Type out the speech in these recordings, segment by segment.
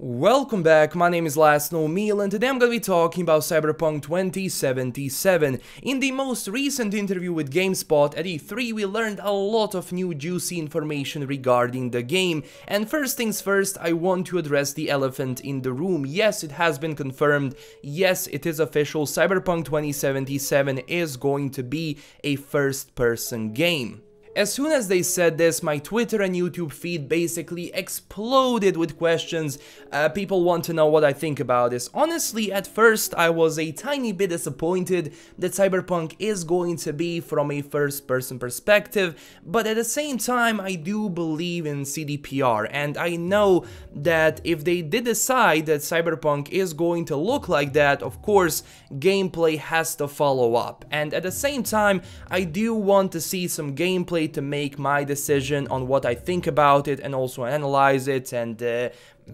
Welcome back, my name is LastKnownMeal and today I'm gonna be talking about Cyberpunk 2077. In the most recent interview with GameSpot at E3, we learned a lot of new juicy information regarding the game. And first things first, I want to address the elephant in the room. Yes, it has been confirmed. Yes, it is official. Cyberpunk 2077 is going to be a first-person game. As soon as they said this, my Twitter and YouTube feed basically exploded with questions. People want to know what I think about this. Honestly, at first I was a tiny bit disappointed that Cyberpunk is going to be from a first-person perspective, but at the same time I do believe in CDPR, and I know that if they did decide that Cyberpunk is going to look like that, of course, gameplay has to follow up. And at the same time, I do want to see some gameplay to make my decision on what I think about it and also analyze it and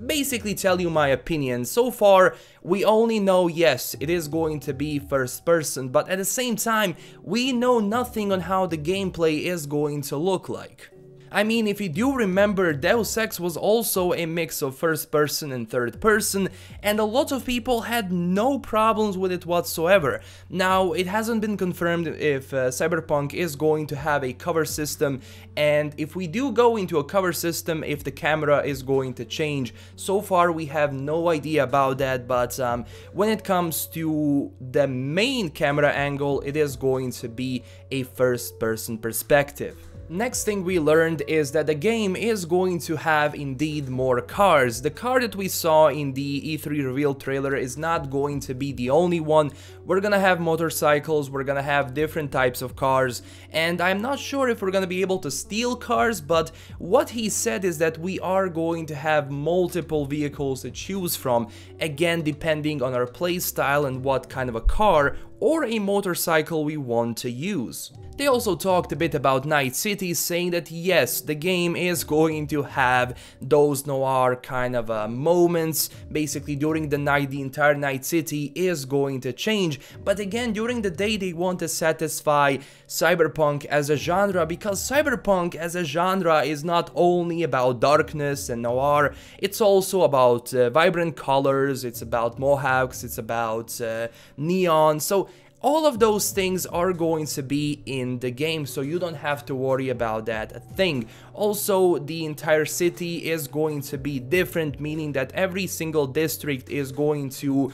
basically tell you my opinion. So far, we only know, yes, it is going to be first person, but at the same time, we know nothing on how the gameplay is going to look like. I mean, if you do remember, Deus Ex was also a mix of first person and third person, and a lot of people had no problems with it whatsoever. Now, it hasn't been confirmed if Cyberpunk is going to have a cover system, and if we do go into a cover system, if the camera is going to change. So far, we have no idea about that, but when it comes to the main camera angle, it is going to be a first person perspective. Next thing we learned is that the game is going to have indeed more cars. The car that we saw in the E3 reveal trailer is not going to be the only one. We're gonna have motorcycles, we're gonna have different types of cars, and I'm not sure if we're gonna be able to steal cars, but what he said is that we are going to have multiple vehicles to choose from, again depending on our playstyle and what kind of a car or a motorcycle we want to use. They also talked a bit about Night City, saying that yes, the game is going to have those noir kind of moments. Basically during the night, the entire Night City is going to change, but again during the day they want to satisfy Cyberpunk as a genre, because Cyberpunk as a genre is not only about darkness and noir, it's also about vibrant colors, it's about mohawks, it's about neon, so all of those things are going to be in the game, so you don't have to worry about that thing. Also, the entire city is going to be different, meaning that every single district is going to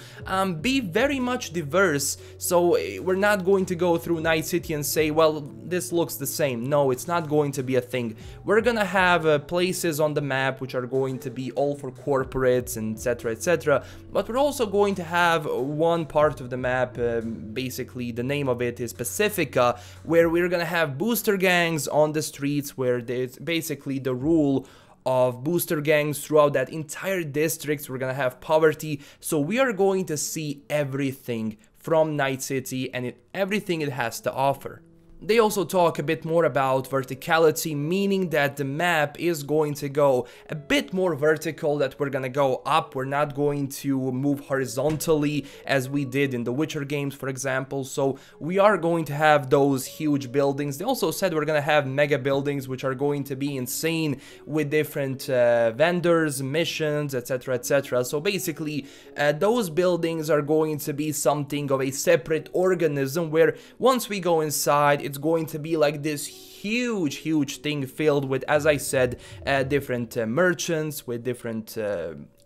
be very much diverse, so we're not going to go through Night City and say, well, this looks the same. No, it's not going to be a thing. We're gonna have places on the map which are going to be all for corporates and etc, but we're also going to have one part of the map, basically the name of it is Pacifica, where we're gonna have booster gangs on the streets, where there's basically the rule of booster gangs throughout that entire district. We're gonna have poverty, so we are going to see everything from Night City and everything it has to offer. They also talk a bit more about verticality, meaning that the map is going to go a bit more vertical, that we're gonna go up, we're not going to move horizontally as we did in the Witcher games, for example, so we are going to have those huge buildings. They also said we're gonna have mega buildings which are going to be insane with different vendors, missions, etc, so basically those buildings are going to be something of a separate organism, where once we go inside, it's going to be like this huge thing filled with, as I said, different merchants, with different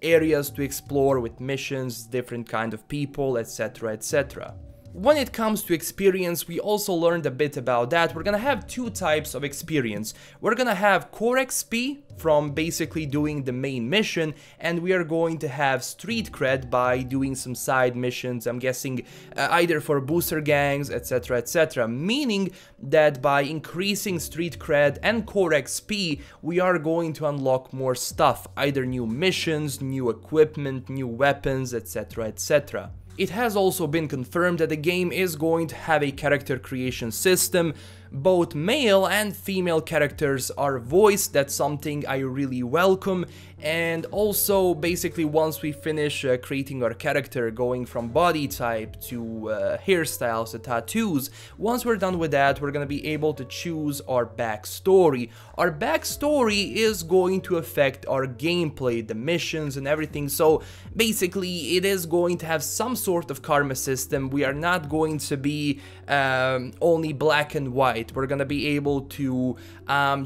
areas to explore, with missions, different kind of people, etc. When it comes to experience, we also learned a bit about that. We're gonna have two types of experience. We're gonna have core XP from basically doing the main mission, and we are going to have street cred by doing some side missions, I'm guessing either for booster gangs, etc, meaning that by increasing street cred and core XP, we are going to unlock more stuff, either new missions, new equipment, new weapons, etc. It has also been confirmed that the game is going to have a character creation system. both male and female characters are voiced. That's something I really welcome. And also, basically, once we finish creating our character, going from body type to hairstyles to tattoos, once we're done with that, we're gonna be able to choose our backstory. Our backstory is going to affect our gameplay, the missions and everything, so basically it is going to have some sort of karma system. We are not going to be only black and white. We're gonna be able to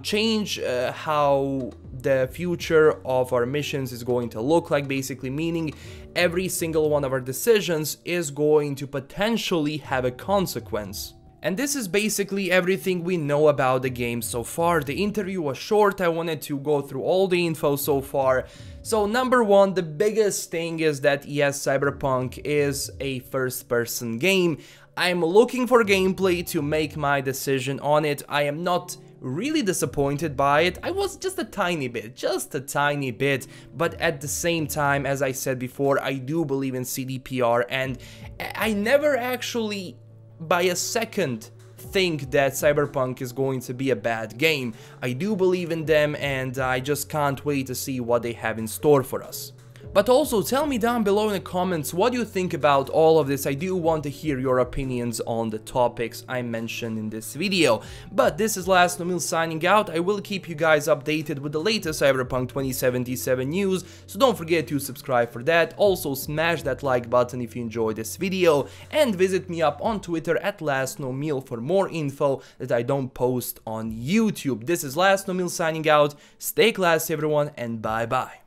change how the future of our missions is going to look like, basically meaning every single one of our decisions is going to potentially have a consequence. And this is basically everything we know about the game so far. The interview was short, I wanted to go through all the info so far. So number one, the biggest thing is that yes, Cyberpunk is a first-person game. I'm looking for gameplay to make my decision on it. I am not really disappointed by it. I was just a tiny bit, but at the same time, as I said before, I do believe in CDPR, and I never actually by a second think that Cyberpunk is going to be a bad game. I do believe in them, and I just can't wait to see what they have in store for us. But also tell me down below in the comments what you think about all of this. I do want to hear your opinions on the topics I mentioned in this video. But this is LastKnownMeal signing out. I will keep you guys updated with the latest Cyberpunk 2077 news, so don't forget to subscribe for that. Also smash that like button if you enjoyed this video, and visit me up on Twitter at LastKnownMeal for more info that I don't post on YouTube. This is LastKnownMeal signing out. Stay classy everyone, and bye bye.